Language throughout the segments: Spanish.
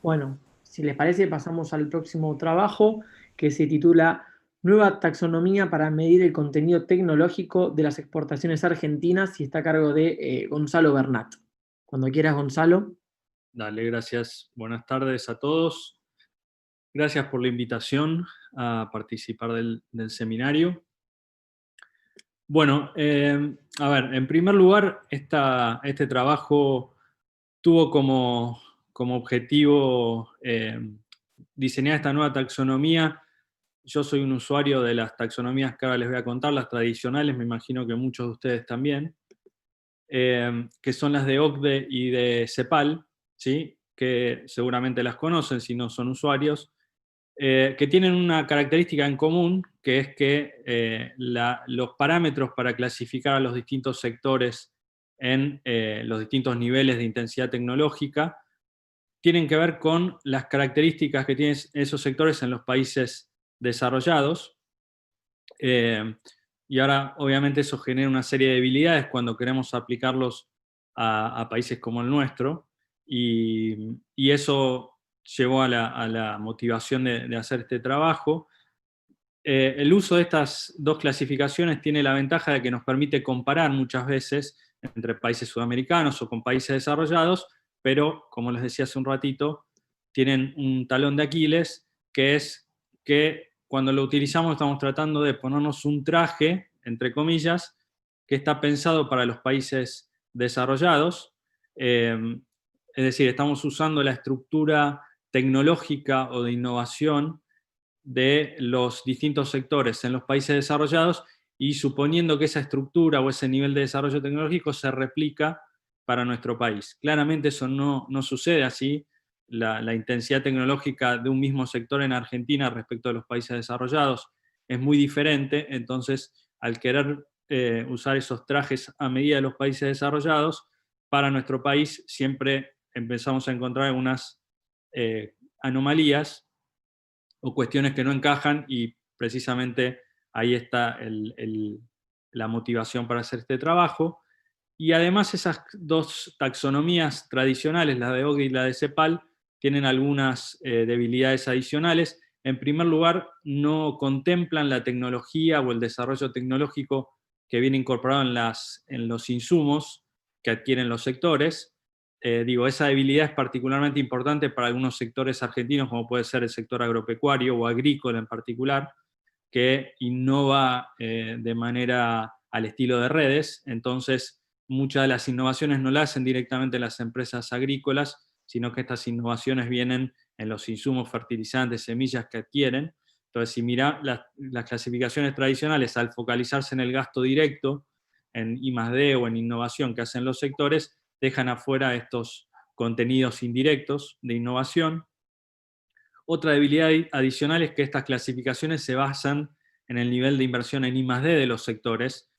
Bueno, si les parece, pasamos al próximo trabajo que se titula Nueva taxonomía para medir el contenido tecnológico de las exportaciones argentinas y está a cargo de Gonzalo Bernat. Cuando quieras, Gonzalo. Dale, gracias. Buenas tardes a todos. Gracias por la invitación a participar del seminario. Bueno, a ver, en primer lugar, este trabajo tuvo como objetivo diseñar esta nueva taxonomía. Yo soy un usuario de las taxonomías que ahora les voy a contar, las tradicionales, me imagino que muchos de ustedes también, que son las de OCDE y de CEPAL, ¿sí? Que seguramente las conocen si no son usuarios, que tienen una característica en común, que es que los parámetros para clasificar a los distintos sectores en los distintos niveles de intensidad tecnológica tienen que ver con las características que tienen esos sectores en los países desarrollados. Eh, y ahora, obviamente, eso genera una serie de debilidades cuando queremos aplicarlos a países como el nuestro, y eso llevó a la motivación de hacer este trabajo. El uso de estas dos clasificaciones tiene la ventaja de que nos permite comparar muchas veces entre países sudamericanos o con países desarrollados, pero, como les decía hace un ratito, tienen un talón de Aquiles, que es que cuando lo utilizamos estamos tratando de ponernos un traje, entre comillas, que está pensado para los países desarrollados. Es decir, estamos usando la estructura tecnológica o de innovación de los distintos sectores en los países desarrollados y suponiendo que esa estructura o ese nivel de desarrollo tecnológico se replica para nuestro país. Claramente eso no sucede así. La intensidad tecnológica de un mismo sector en Argentina respecto a los países desarrollados es muy diferente, entonces al querer usar esos trajes a medida de los países desarrollados, para nuestro país siempre empezamos a encontrar algunas anomalías o cuestiones que no encajan, y precisamente ahí está la motivación para hacer este trabajo. Y además esas dos taxonomías tradicionales, la de OCDE y la de CEPAL, tienen algunas debilidades adicionales. En primer lugar, no contemplan la tecnología o el desarrollo tecnológico que viene incorporado en los insumos que adquieren los sectores. Esa debilidad es particularmente importante para algunos sectores argentinos, como puede ser el sector agropecuario o agrícola en particular, que innova de manera al estilo de redes. Entonces, muchas de las innovaciones no las hacen directamente las empresas agrícolas, sino que estas innovaciones vienen en los insumos, fertilizantes, semillas que adquieren. Entonces, si mira las clasificaciones tradicionales, al focalizarse en el gasto directo, en I+D o en innovación que hacen los sectores, dejan afuera estos contenidos indirectos de innovación. Otra debilidad adicional es que estas clasificaciones se basan en el nivel de inversión en I+D de los sectores.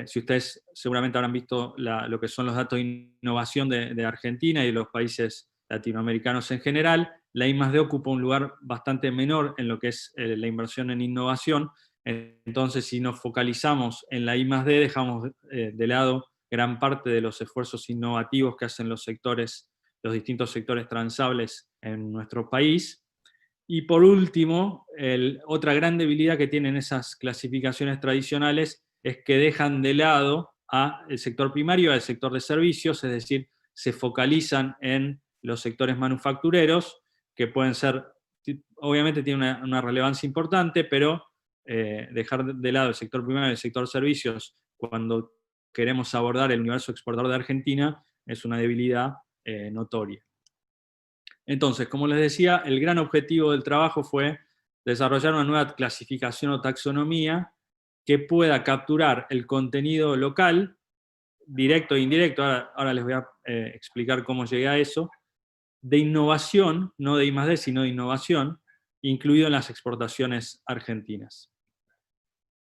Si ustedes seguramente habrán visto lo que son los datos de innovación de Argentina y de los países latinoamericanos en general, la I+D ocupa un lugar bastante menor en lo que es la inversión en innovación. Entonces, si nos focalizamos en la I+D, dejamos de lado gran parte de los esfuerzos innovativos que hacen los distintos sectores transables en nuestro país. Y por último, otra gran debilidad que tienen esas clasificaciones tradicionales es que dejan de lado al sector primario, al sector de servicios, es decir, se focalizan en los sectores manufactureros, que pueden ser, obviamente tiene una relevancia importante, pero dejar de lado el sector primario y el sector servicios cuando queremos abordar el universo exportador de Argentina es una debilidad notoria. Entonces, como les decía, el gran objetivo del trabajo fue desarrollar una nueva clasificación o taxonomía que pueda capturar el contenido local, directo e indirecto, ahora les voy a explicar cómo llegué a eso, de innovación, no de I+D, sino de innovación, incluido en las exportaciones argentinas.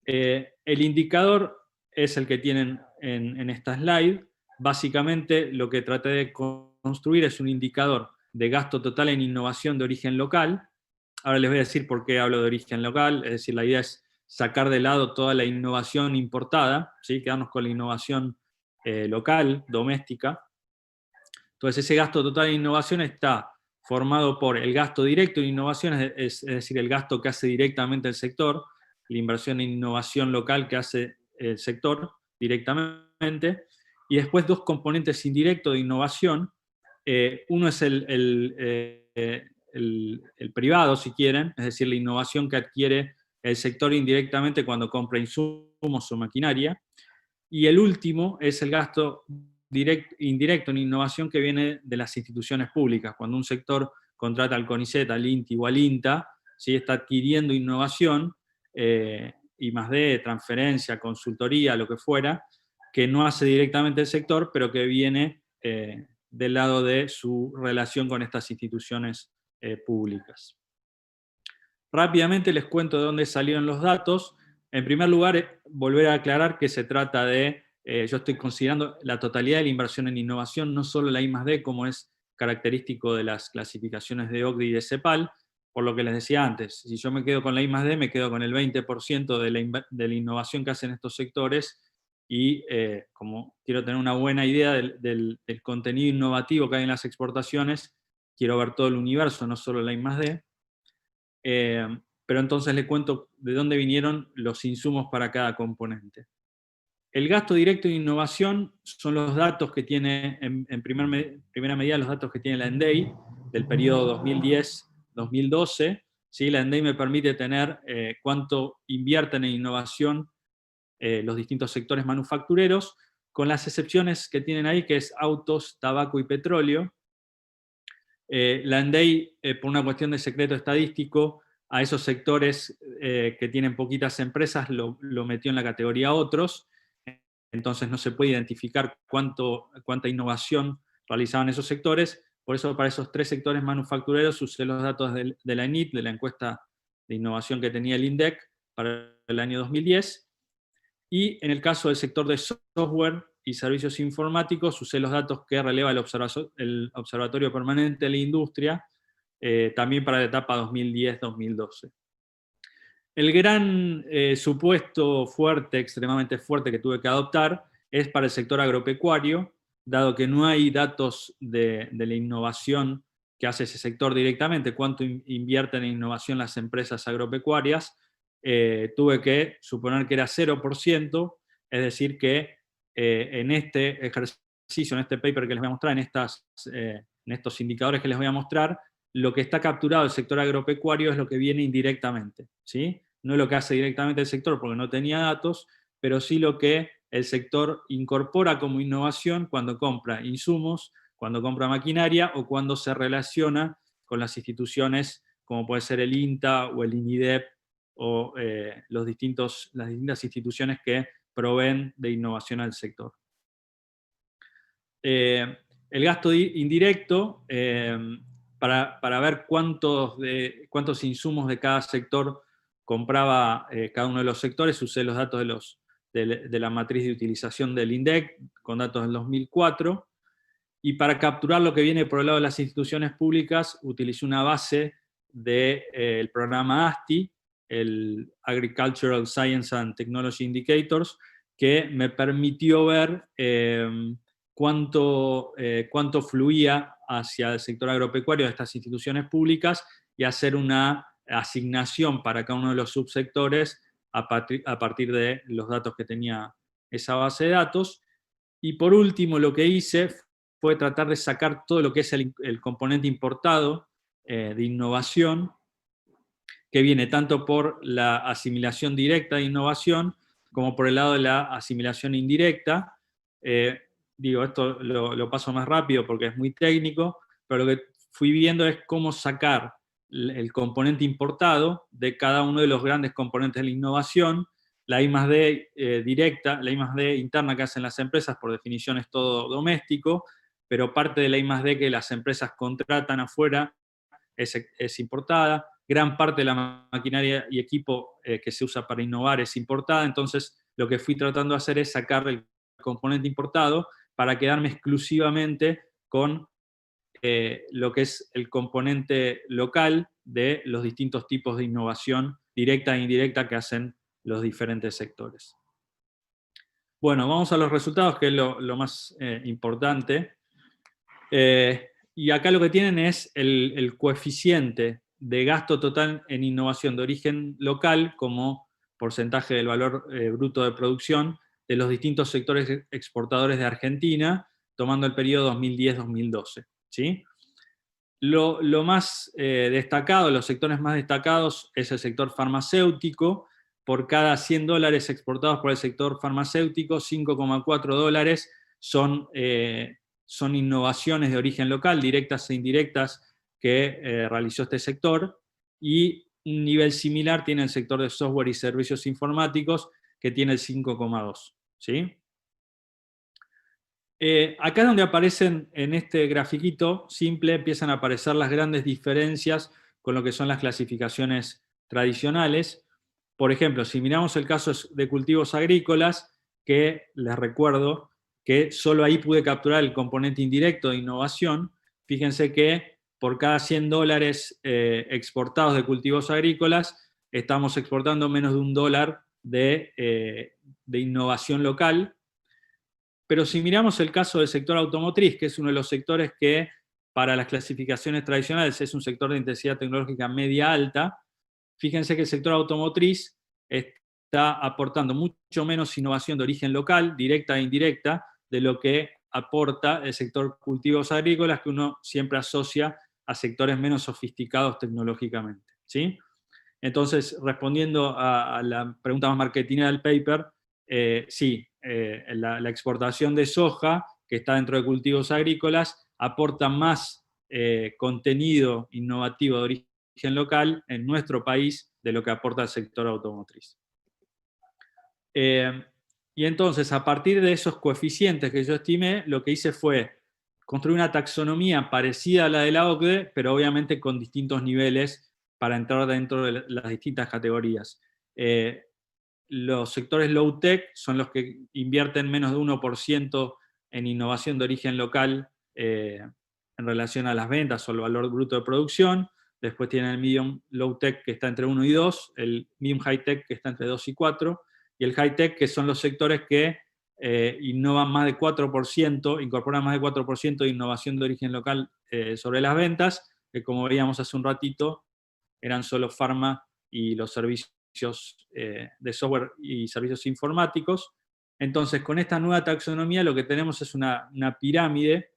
El indicador es el que tienen en esta slide. Básicamente lo que traté de construir es un indicador de gasto total en innovación de origen local. Ahora les voy a decir por qué hablo de origen local, es decir, la idea es sacar de lado toda la innovación importada, ¿sí? Quedarnos con la innovación local, doméstica. Entonces ese gasto total en innovación está formado por el gasto directo en innovación, es decir, el gasto que hace directamente el sector, la inversión en innovación local que hace el sector directamente, y después dos componentes indirectos de innovación. Uno es el privado, si quieren, es decir, la innovación que adquiere el sector indirectamente cuando compra insumos o maquinaria, y el último es el gasto indirecto en innovación que viene de las instituciones públicas. Cuando un sector contrata al CONICET, al INTI o al INTA, ¿sí? Está adquiriendo innovación, I+D, transferencia, consultoría, lo que fuera, que no hace directamente el sector, pero que viene del lado de su relación con estas instituciones públicas. Rápidamente les cuento de dónde salieron los datos. En primer lugar, volver a aclarar que se trata de, yo estoy considerando la totalidad de la inversión en innovación, no solo la I+D, como es característico de las clasificaciones de OCDE y de CEPAL, por lo que les decía antes, si yo me quedo con la I+D, me quedo con el 20% de la innovación que hacen estos sectores, y como quiero tener una buena idea del contenido innovativo que hay en las exportaciones, quiero ver todo el universo, no solo la I+D. Pero entonces les cuento de dónde vinieron los insumos para cada componente. El gasto directo en innovación son los datos que tiene, en primera medida, los datos que tiene la ENDEI del periodo 2010-2012. ¿Sí? La ENDEI me permite tener cuánto invierten en innovación los distintos sectores manufactureros, con las excepciones que tienen ahí, que es autos, tabaco y petróleo. La ENDEI, por una cuestión de secreto estadístico, a esos sectores que tienen poquitas empresas lo metió en la categoría otros, entonces no se puede identificar cuánta innovación realizaban esos sectores. Por eso para esos tres sectores manufactureros usé los datos de la ENIT, de la encuesta de innovación que tenía el INDEC para el año 2010, y en el caso del sector de software y servicios informáticos usé los datos que releva el Observatorio Permanente de la Industria, también para la etapa 2010-2012. El gran supuesto fuerte, extremadamente fuerte, que tuve que adoptar es para el sector agropecuario, dado que no hay datos de la innovación que hace ese sector directamente, cuánto invierten en innovación las empresas agropecuarias. Tuve que suponer que era 0%, es decir que en este ejercicio, en este paper que les voy a mostrar, en estos indicadores que les voy a mostrar, lo que está capturado del sector agropecuario es lo que viene indirectamente, ¿sí? No es lo que hace directamente el sector porque no tenía datos, pero sí lo que el sector incorpora como innovación cuando compra insumos, cuando compra maquinaria o cuando se relaciona con las instituciones como puede ser el INTA o el INIDEP o las distintas instituciones que proveen de innovación al sector. El gasto indirecto, para ver cuántos insumos de cada sector compraba cada uno de los sectores, usé los datos de la matriz de utilización del INDEC, con datos del 2004, y para capturar lo que viene por el lado de las instituciones públicas, utilicé una base del programa ASTI, el Agricultural Science and Technology Indicators, que me permitió ver cuánto fluía hacia el sector agropecuario de estas instituciones públicas y hacer una asignación para cada uno de los subsectores a partir de los datos que tenía esa base de datos. Y por último, lo que hice fue tratar de sacar todo lo que es el componente importado de innovación, que viene tanto por la asimilación directa de innovación como por el lado de la asimilación indirecta. Esto lo paso más rápido porque es muy técnico, pero lo que fui viendo es cómo sacar el componente importado de cada uno de los grandes componentes de la innovación. La I+D directa, la I+D interna que hacen las empresas, por definición es todo doméstico, pero parte de la I+D que las empresas contratan afuera es importada. Gran parte de la maquinaria y equipo que se usa para innovar es importada, entonces lo que fui tratando de hacer es sacar el componente importado para quedarme exclusivamente con lo que es el componente local de los distintos tipos de innovación directa e indirecta que hacen los diferentes sectores. Bueno, vamos a los resultados, que es lo más importante. Y acá lo que tienen es el coeficiente de gasto total en innovación de origen local como porcentaje del valor bruto de producción de los distintos sectores exportadores de Argentina, tomando el periodo 2010-2012. ¿Sí? Lo más destacado, los sectores más destacados es el sector farmacéutico. Por cada $100 exportados por el sector farmacéutico, 5,4 dólares son innovaciones de origen local, directas e indirectas, que realizó este sector, y un nivel similar tiene el sector de software y servicios informáticos, que tiene el 5,2. ¿Sí? Acá es donde aparecen, en este grafiquito simple, empiezan a aparecer las grandes diferencias con lo que son las clasificaciones tradicionales. Por ejemplo, si miramos el caso de cultivos agrícolas, que les recuerdo que solo ahí pude capturar el componente indirecto de innovación, fíjense que por cada $100 exportados de cultivos agrícolas, estamos exportando menos de $1 de innovación local. Pero si miramos el caso del sector automotriz, que es uno de los sectores que para las clasificaciones tradicionales es un sector de intensidad tecnológica media-alta, fíjense que el sector automotriz está aportando mucho menos innovación de origen local, directa e indirecta, de lo que aporta el sector cultivos agrícolas, que uno siempre asocia a sectores menos sofisticados tecnológicamente. ¿Sí? Entonces, respondiendo a la pregunta más marketingera del paper, sí, la exportación de soja, que está dentro de cultivos agrícolas, aporta más contenido innovativo de origen local en nuestro país de lo que aporta el sector automotriz. Y entonces, a partir de esos coeficientes que yo estimé, lo que hice fue construir una taxonomía parecida a la de la OCDE, pero obviamente con distintos niveles para entrar dentro de las distintas categorías. Los sectores low-tech son los que invierten menos de 1% en innovación de origen local en relación a las ventas o el valor bruto de producción. Después tienen el medium low-tech, que está entre 1 y 2, el medium high-tech, que está entre 2 y 4, y el high-tech, que son los sectores que innovan más de 4%, incorporan más de 4% de innovación de origen local sobre las ventas, que como veíamos hace un ratito, eran solo pharma y los servicios de software y servicios informáticos. Entonces, con esta nueva taxonomía lo que tenemos es una pirámide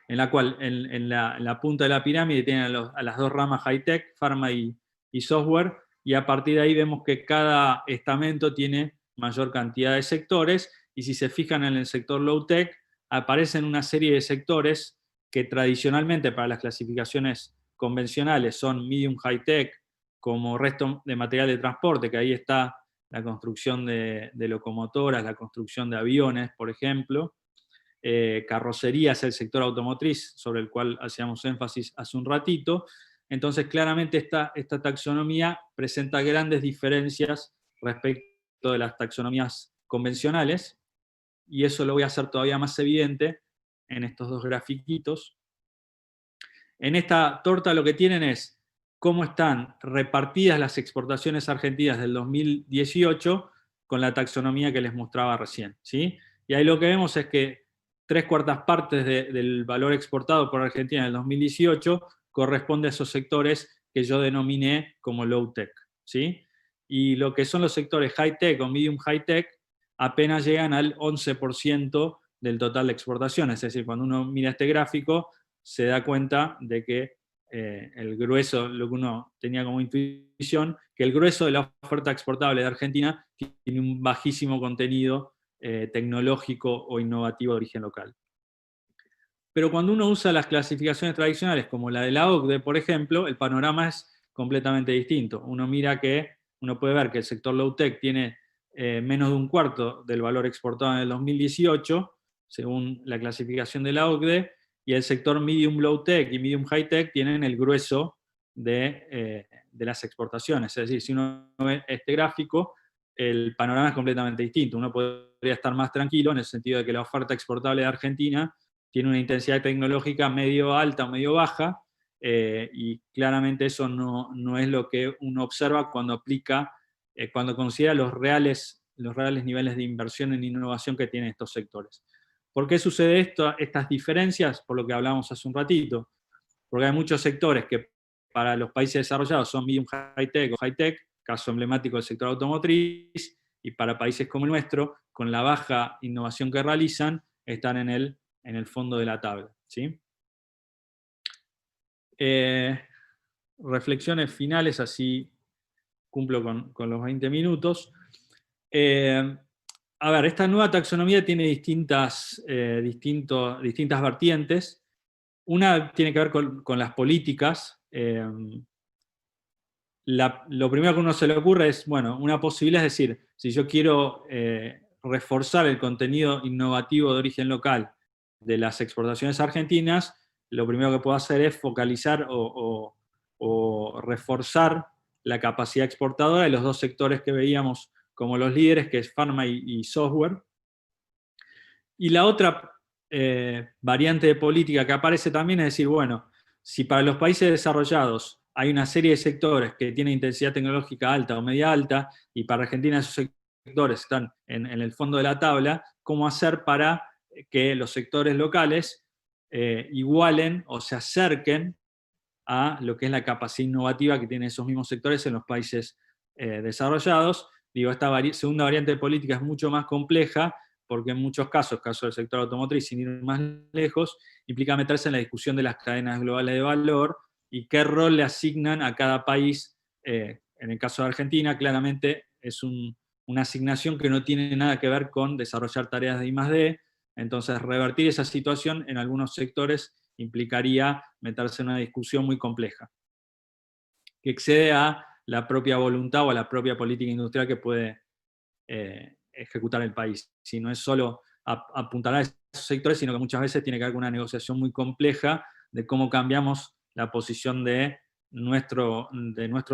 en la cual en la punta de la pirámide tienen a las dos ramas high-tech, pharma y software, y a partir de ahí vemos que cada estamento tiene mayor cantidad de sectores, y si se fijan en el sector low-tech, aparecen una serie de sectores que tradicionalmente para las clasificaciones convencionales son medium high-tech, como resto de material de transporte, que ahí está la construcción de locomotoras, la construcción de aviones, por ejemplo. Carrocería es el sector automotriz, sobre el cual hacíamos énfasis hace un ratito. Entonces, claramente esta taxonomía presenta grandes diferencias respecto de las taxonomías convencionales, y eso lo voy a hacer todavía más evidente en estos dos grafiquitos. En esta torta lo que tienen es cómo están repartidas las exportaciones argentinas del 2018 con la taxonomía que les mostraba recién. ¿Sí? Y ahí lo que vemos es que 3/4 partes del valor exportado por Argentina en el 2018 corresponde a esos sectores que yo denominé como low-tech. ¿Sí? Y lo que son los sectores high-tech o medium high-tech apenas llegan al 11% del total de exportaciones. Es decir, cuando uno mira este gráfico, se da cuenta de que el grueso, lo que uno tenía como intuición, que el grueso de la oferta exportable de Argentina tiene un bajísimo contenido tecnológico o innovativo de origen local. Pero cuando uno usa las clasificaciones tradicionales, como la de la OCDE, por ejemplo, el panorama es completamente distinto. Uno puede ver que el sector low-tech tiene menos de 1/4 del valor exportado en el 2018, según la clasificación de la OCDE, y el sector medium low-tech y medium high-tech tienen el grueso de las exportaciones. Es decir, si uno ve este gráfico, el panorama es completamente distinto. Uno podría estar más tranquilo en el sentido de que la oferta exportable de Argentina tiene una intensidad tecnológica medio alta o medio baja, y claramente eso no es lo que uno observa cuando cuando considera los reales niveles de inversión en innovación que tienen estos sectores. ¿Por qué sucede esto, estas diferencias? Por lo que hablábamos hace un ratito. Porque hay muchos sectores que para los países desarrollados son medium high-tech o high-tech, caso emblemático del sector automotriz, y para países como el nuestro, con la baja innovación que realizan, están en el fondo de la tabla, ¿sí? Reflexiones finales, así cumplo con los 20 minutos. A ver, esta nueva taxonomía tiene distintas vertientes. Una tiene que ver con las políticas. Lo primero que a uno se le ocurre es, bueno, una posibilidad es decir, si yo quiero reforzar el contenido innovativo de origen local de las exportaciones argentinas, lo primero que puedo hacer es focalizar o reforzar la capacidad exportadora de los dos sectores que veíamos como los líderes, que es pharma y software. Y la otra variante de política que aparece también es decir, bueno, si para los países desarrollados hay una serie de sectores que tienen intensidad tecnológica alta o media alta, y para Argentina esos sectores están en el fondo de la tabla, ¿cómo hacer para que los sectores locales igualen o se acerquen a lo que es la capacidad innovativa que tienen esos mismos sectores en los países desarrollados? Digo, esta segunda variante de política es mucho más compleja, porque en muchos casos, caso del sector automotriz, sin ir más lejos, implica meterse en la discusión de las cadenas globales de valor y qué rol le asignan a cada país. En el caso de Argentina, claramente es una asignación que no tiene nada que ver con desarrollar tareas de I+D, entonces revertir esa situación en algunos sectores implicaría meterse en una discusión muy compleja, que excede a la propia voluntad o a la propia política industrial que puede ejecutar el país. Si no es solo apuntalar a esos sectores, sino que muchas veces tiene que ver con una negociación muy compleja de cómo cambiamos la posición de nuestro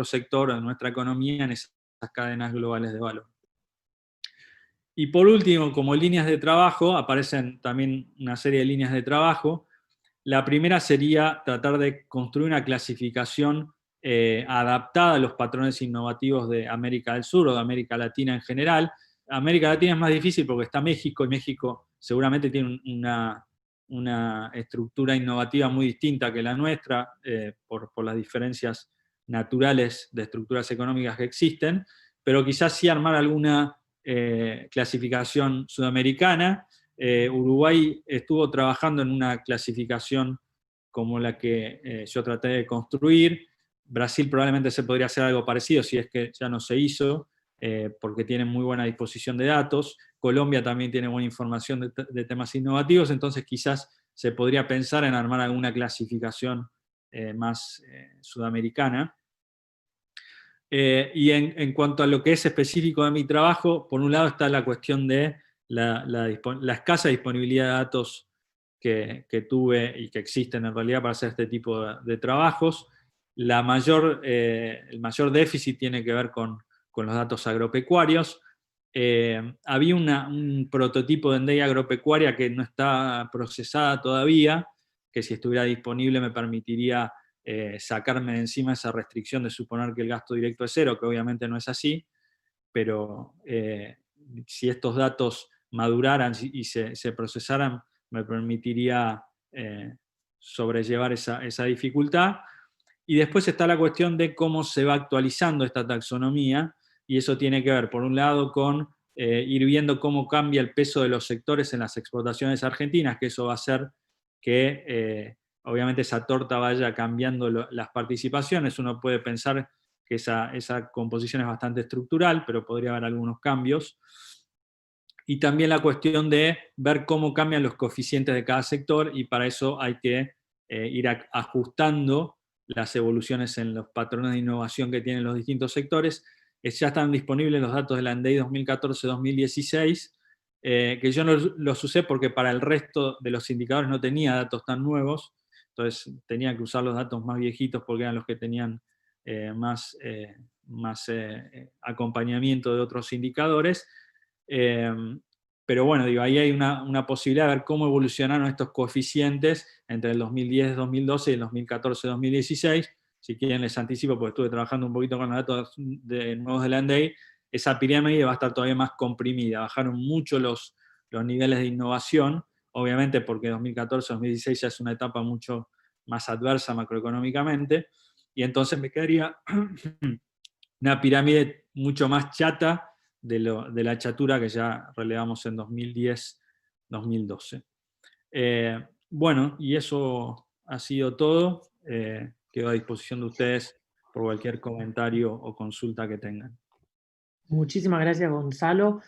sector o de nuestra economía en esas cadenas globales de valor. Y por último, como líneas de trabajo, aparecen también una serie de líneas de trabajo. La primera sería tratar de construir una clasificación adaptada a los patrones innovativos de América del Sur o de América Latina en general. América Latina es más difícil porque está México, y México seguramente tiene una estructura innovativa muy distinta que la nuestra, por las diferencias naturales de estructuras económicas que existen, pero quizás sí armar alguna clasificación sudamericana. Uruguay estuvo trabajando en una clasificación como la que yo traté de construir. Brasil probablemente se podría hacer algo parecido si es que ya no se hizo, porque tiene muy buena disposición de datos. Colombia también tiene buena información de temas innovativos, entonces quizás se podría pensar en armar alguna clasificación más sudamericana. Y en cuanto a lo que es específico de mi trabajo, por un lado está la cuestión de la escasa disponibilidad de datos que tuve y que existen en realidad para hacer este tipo de trabajos. El mayor déficit tiene que ver con los datos agropecuarios. Había un prototipo de NDEI agropecuaria que no está procesada todavía, que si estuviera disponible me permitiría sacarme de encima esa restricción de suponer que el gasto directo es cero, que obviamente no es así, pero si estos datos maduraran y se procesaran, me permitiría sobrellevar esa dificultad. Y después está la cuestión de cómo se va actualizando esta taxonomía, y eso tiene que ver, por un lado, con ir viendo cómo cambia el peso de los sectores en las exportaciones argentinas, que eso va a hacer que obviamente esa torta vaya cambiando las participaciones. Uno puede pensar que esa composición es bastante estructural, pero podría haber algunos cambios. Y también la cuestión de ver cómo cambian los coeficientes de cada sector, y para eso hay que ir ajustando las evoluciones en los patrones de innovación que tienen los distintos sectores. Ya están disponibles los datos de la NDEI 2014-2016, que yo no los usé porque para el resto de los indicadores no tenía datos tan nuevos, entonces tenía que usar los datos más viejitos porque eran los que tenían más acompañamiento de otros indicadores. Pero bueno, digo, ahí hay una posibilidad de ver cómo evolucionaron estos coeficientes entre el 2010-2012 y el 2014-2016. Si quieren les anticipo, porque estuve trabajando un poquito con los datos nuevos de la NDEI, esa pirámide va a estar todavía más comprimida. Bajaron mucho los niveles de innovación, obviamente porque 2014-2016 ya es una etapa mucho más adversa macroeconómicamente, y entonces me quedaría una pirámide mucho más chata de la chatura que ya relevamos en 2010-2012. Bueno, y eso ha sido todo. Quedo a disposición de ustedes por cualquier comentario o consulta que tengan. Muchísimas gracias, Gonzalo.